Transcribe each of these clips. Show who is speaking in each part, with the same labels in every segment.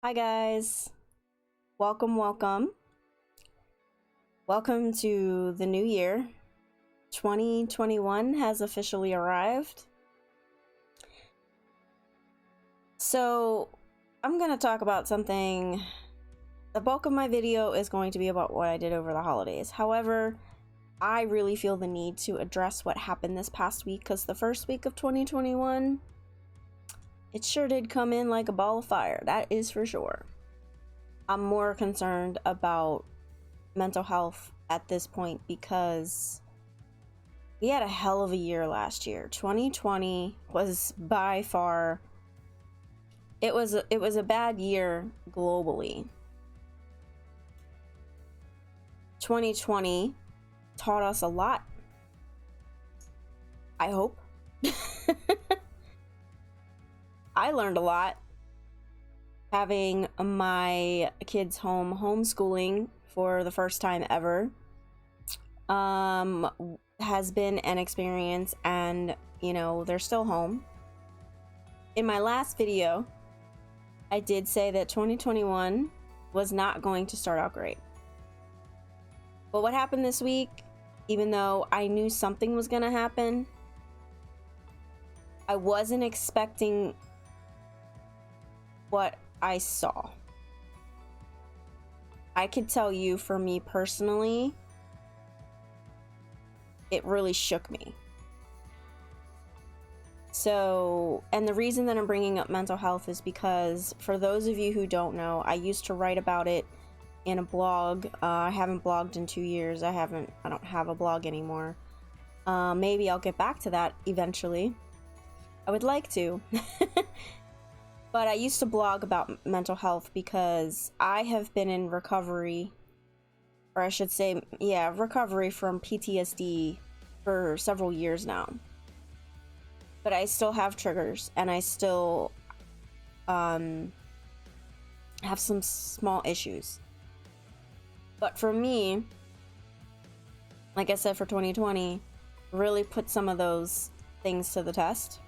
Speaker 1: Hi guys, welcome. Welcome to the new year. 2021 has officially arrived. So I'm gonna talk about something. The bulk of my video is going to be about what I did over the holidays. However, I really feel the need to address what happened this past week because the first week of 2021, it sure did come in like a ball of fire, that is for sure. I'm more concerned about mental health at this point because we had a hell of a year last year. 2020 was by far it was a bad year globally. 2020 taught us a lot. I hope. I learned a lot. Having my kids home homeschooling for the first time ever has been an experience, and they're still home. In my last video, I did say that 2021 was not going to start out great. But what happened this week, even though I knew something was gonna happen, I wasn't expecting what I saw. I could tell you, for me personally, it really shook me. So, and the reason that I'm bringing up mental health is because, for those of you who don't know, I used to write about it in a blog. I haven't blogged in 2 years. I don't have a blog anymore. Maybe I'll get back to that eventually. I would like to. But I used to blog about mental health because I have been in recovery, or I should say, recovery from PTSD for several years now. But I still have triggers, and I still have some small issues. But for me, like I said, for 2020, really put some of those things to the test.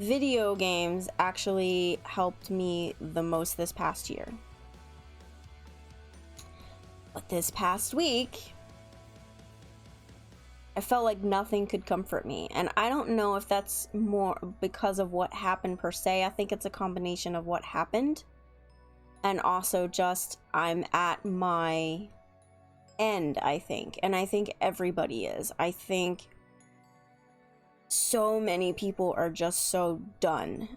Speaker 1: Video games actually helped me the most this past year. But this past week, I felt like nothing could comfort me. And I don't know if that's more because of what happened per se. I think it's a combination of what happened. And also just I'm at my end, I think. And I think everybody is. I think so many people are just so done.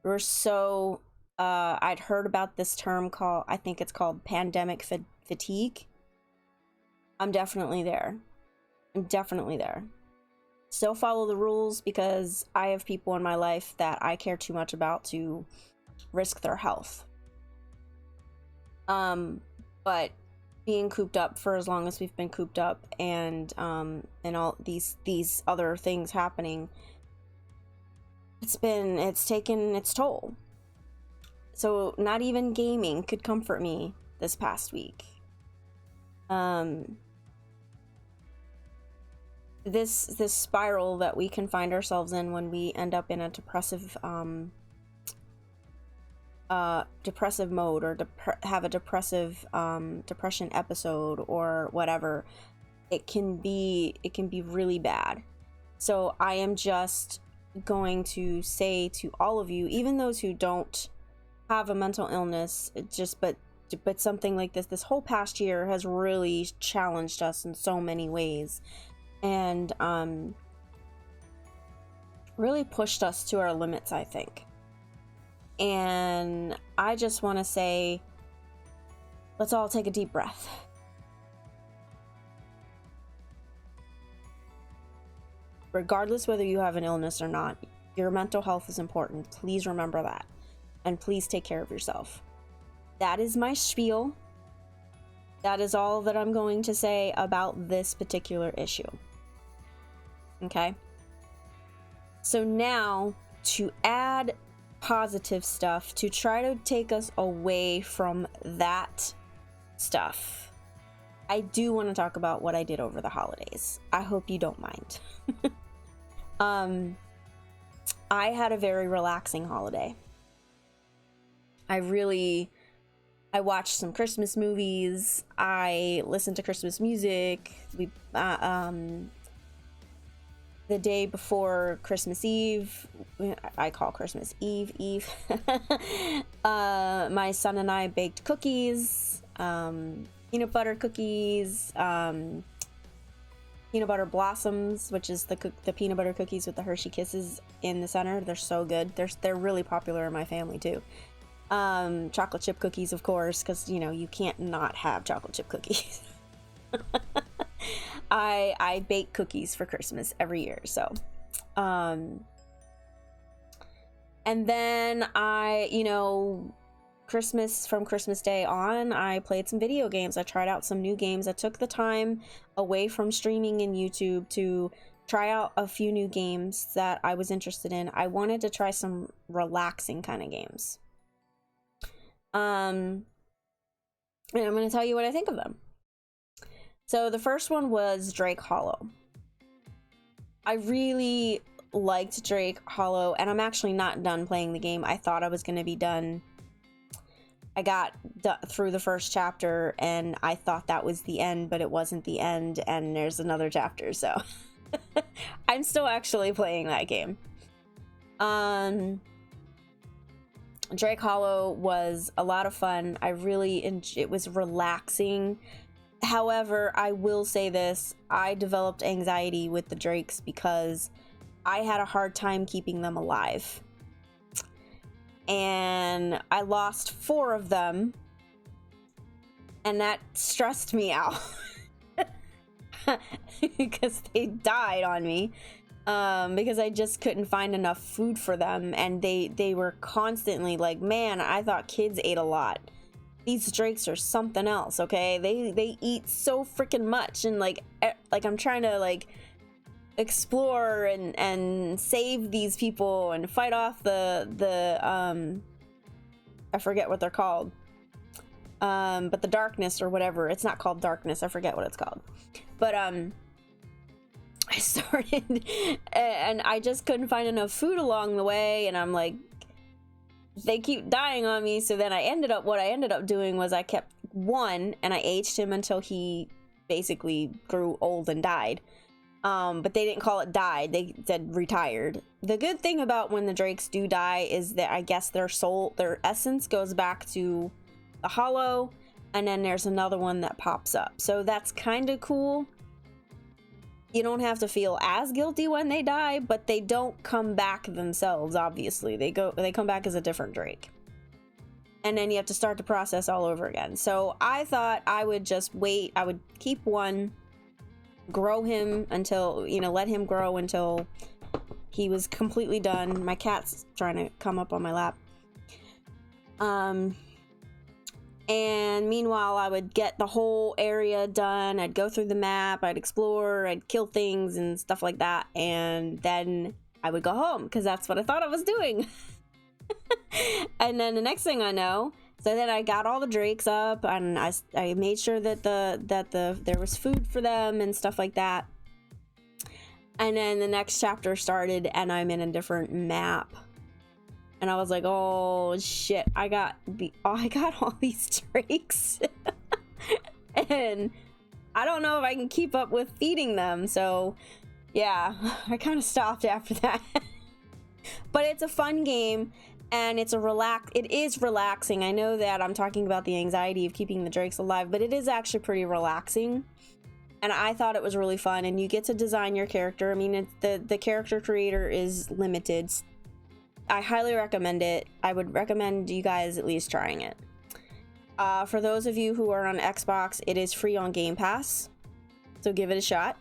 Speaker 1: We're so I'd heard about this term I think it's called pandemic fatigue. I'm definitely there. Still follow the rules because I have people in my life that I care too much about to risk their health. But being cooped up for as long as we've been cooped up, and all these other things happening, it's taken its toll. So not even gaming could comfort me this past week. This spiral that we can find ourselves in when we end up in a depressive mode, or have a depression episode or whatever, it can be really bad. So I am just going to say to all of you, even those who don't have a mental illness, but something like this whole past year has really challenged us in so many ways, and really pushed us to our limits, I think. And I just want to say, let's all take a deep breath. Regardless whether you have an illness or not, your mental health is important. Please remember that. And please take care of yourself. That is my spiel. That is all that I'm going to say about this particular issue. Okay? So now, to add positive stuff, to try to take us away from that stuff, I do want to talk about what I did over the holidays. I hope you don't mind. I had a very relaxing holiday. I watched some Christmas movies. I listened to Christmas music. The day before Christmas Eve, I call Christmas Eve. My son and I baked cookies, peanut butter cookies, peanut butter blossoms, which is the peanut butter cookies with the Hershey Kisses in the center. They're so good. They're really popular in my family too. Chocolate chip cookies, of course, because you can't not have chocolate chip cookies. I bake cookies for Christmas every year, so and then from Christmas Day on, I played some video games. I tried out some new games. I took the time away from streaming and YouTube to try out a few new games that I was interested in. I wanted to try some relaxing kind of games. And I'm going to tell you what I think of them. So the first one was Drake Hollow. I really liked Drake Hollow, and I'm actually not done playing the game. I thought I was going to be done. I got through the first chapter, and I thought that was the end, but it wasn't the end, and there's another chapter, so I'm still actually playing that game. Drake Hollow was a lot of fun. It was relaxing. However, I will say this, I developed anxiety with the drakes because I had a hard time keeping them alive. And I lost 4 of them, and that stressed me out because they died on me. Because I just couldn't find enough food for them, and they were constantly like, man, I thought kids ate a lot. These drakes are something else, okay? They eat so freaking much, and like I'm trying to explore and save these people and fight off the I forget what they're called. But the darkness or whatever. It's not called darkness. I forget what it's called. But I started and I just couldn't find enough food along the way, and I'm like, they keep dying on me. So then what I ended up doing was I kept one and I aged him until he basically grew old and died. But they didn't call it died, they said retired. The good thing about when the drakes do die is that I guess their essence goes back to the hollow, and then there's another one that pops up. So that's kind of cool. You don't have to feel as guilty when they die, but they don't come back themselves, obviously. They come back as a different drake. And then you have to start the process all over again. So I thought I would just wait. I would keep one, grow him until, let him grow until he was completely done. My cat's trying to come up on my lap. And meanwhile, I would get the whole area done. I'd go through the map, I'd explore, I'd kill things and stuff like that. And then I would go home because that's what I thought I was doing. And then the next thing I know, so then I got all the drakes up, and I made sure that there was food for them and stuff like that. And then the next chapter started, and I'm in a different map. And I was like, oh shit, I got all these drakes. And I don't know if I can keep up with feeding them. So yeah, I kind of stopped after that. But it's a fun game, and it is relaxing. I know that I'm talking about the anxiety of keeping the drakes alive, but it is actually pretty relaxing. And I thought it was really fun, and you get to design your character. I mean, the character creator is limited. I highly recommend it. I would recommend you guys at least trying it. For those of you who are on Xbox, it is free on Game Pass, so give it a shot.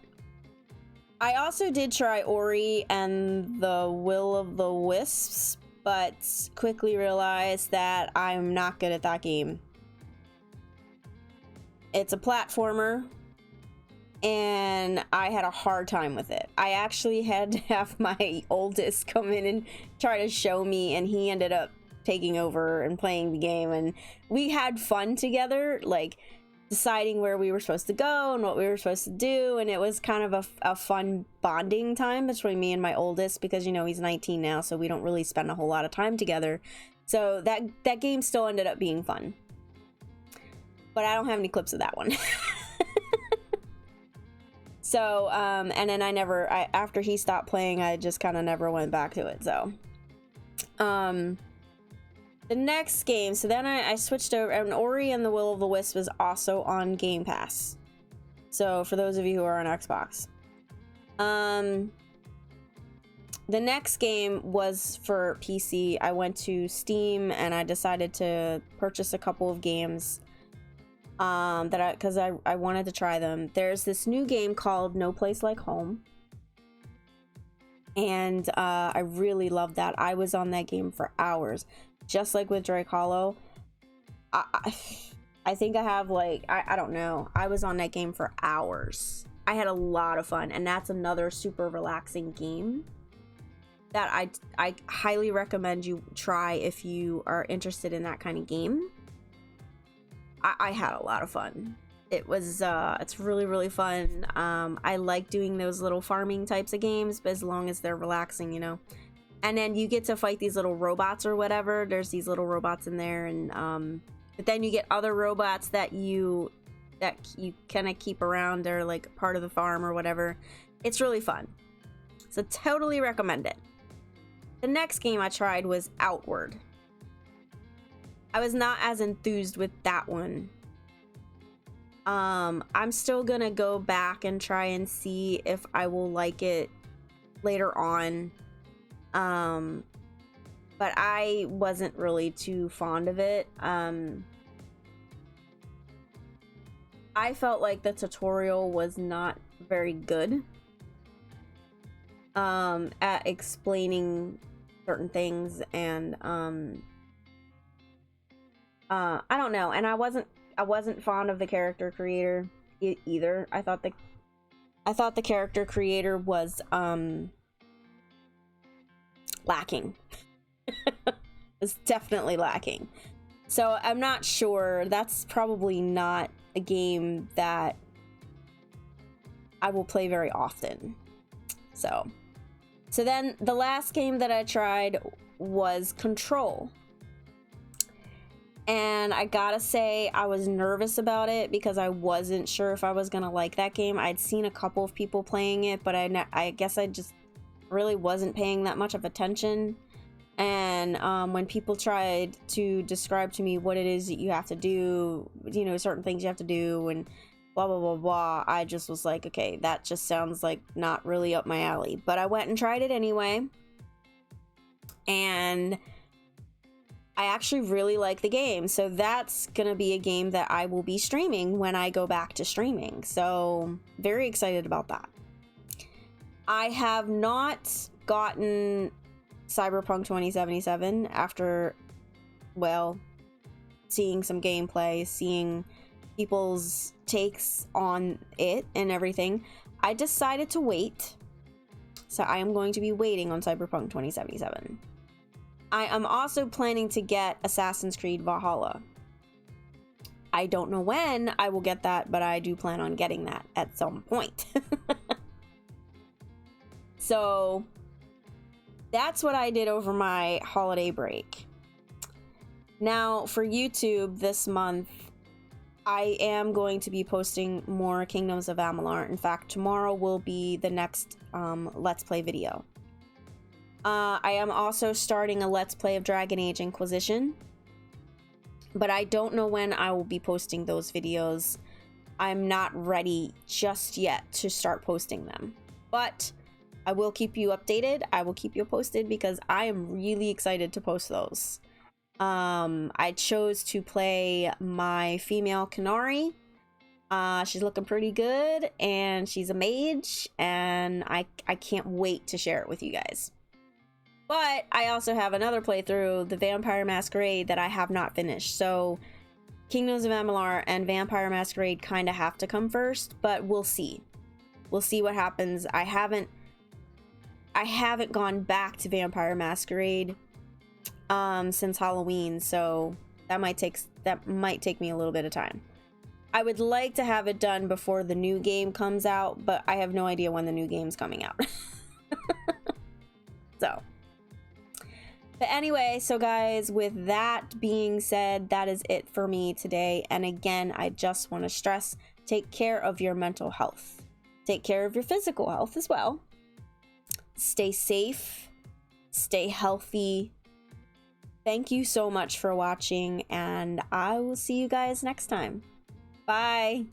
Speaker 1: I also did try Ori and the Will of the Wisps, but quickly realized that I'm not good at that game. It's a platformer, and I had a hard time with it. I actually had to have my oldest come in and try to show me, and he ended up taking over and playing the game, and we had fun together, like deciding where we were supposed to go and what we were supposed to do, and it was kind of a fun bonding time between me and my oldest, because he's 19 now, so we don't really spend a whole lot of time together. So that game still ended up being fun. But I don't have any clips of that one. So, and then after he stopped playing, I just kind of never went back to it, so. The next game, so then I switched over, and Ori and the Will of the Wisp is also on Game Pass. So, for those of you who are on Xbox. The next game was for PC. I went to Steam, and I decided to purchase a couple of games. Because I wanted to try them. There's this new game called No Place Like Home, and I really loved that. I was on that game for hours, just like with Drake Hollow. I think I have like I don't know. I was on that game for hours. I had a lot of fun, and that's another super relaxing game that I highly recommend you try if you are interested in that kind of game. I had a lot of fun. It's really, really fun. I like doing those little farming types of games, but as long as they're relaxing, you know. And then you get to fight these little robots or whatever. There's these little robots in there, and but then you get other robots that you kind of keep around. They're like part of the farm or whatever. It's really fun. So totally recommend it. The next game I tried was Outward. I was not as enthused with that one. I'm still gonna go back and try and see if I will like it later on. But I wasn't really too fond of it. I felt like the tutorial was not very good at explaining certain things, and I don't know, and I wasn't fond of the character creator either. I thought the character creator was lacking. It's definitely lacking. So I'm not sure. That's probably not a game that I will play very often. So then the last game that I tried was Control. And I gotta say, I was nervous about it because I wasn't sure if I was gonna like that game. I'd seen a couple of people playing it, but I guess I just really wasn't paying that much of attention. And when people tried to describe to me what it is that you have to do, you know, certain things you have to do and blah, blah, blah, blah, I just was like, okay, that just sounds like not really up my alley. But I went and tried it anyway. And I actually really like the game. So that's going to be a game that I will be streaming when I go back to streaming. So very excited about that. I have not gotten Cyberpunk 2077 after, well, seeing some gameplay, seeing people's takes on it and everything. I decided to wait. So I am going to be waiting on Cyberpunk 2077. I am also planning to get Assassin's Creed Valhalla. I don't know when I will get that, but I do plan on getting that at some point. So that's what I did over my holiday break. Now for YouTube this month, I am going to be posting more Kingdoms of Amalur. In fact, tomorrow will be the next Let's Play video. I am also starting a Let's Play of Dragon Age Inquisition, but I don't know when I will be posting those videos. I'm not ready just yet to start posting them, but I will keep you updated. I will keep you posted because I am really excited to post those. I chose to play my female Canary. She's looking pretty good, and she's a mage, and I can't wait to share it with you guys. But I also have another playthrough, the Vampire Masquerade, that I have not finished. So Kingdoms of Amalur and Vampire Masquerade kind of have to come first, but we'll see. We'll see what happens. I haven't gone back to Vampire Masquerade since Halloween, so that might take me a little bit of time. I would like to have it done before the new game comes out, but I have no idea when the new game's coming out. So, but anyway, so guys, with that being said, that is it for me today. And again, I just want to stress, take care of your mental health. Take care of your physical health as well. Stay safe. Stay healthy. Thank you so much for watching, and I will see you guys next time. Bye.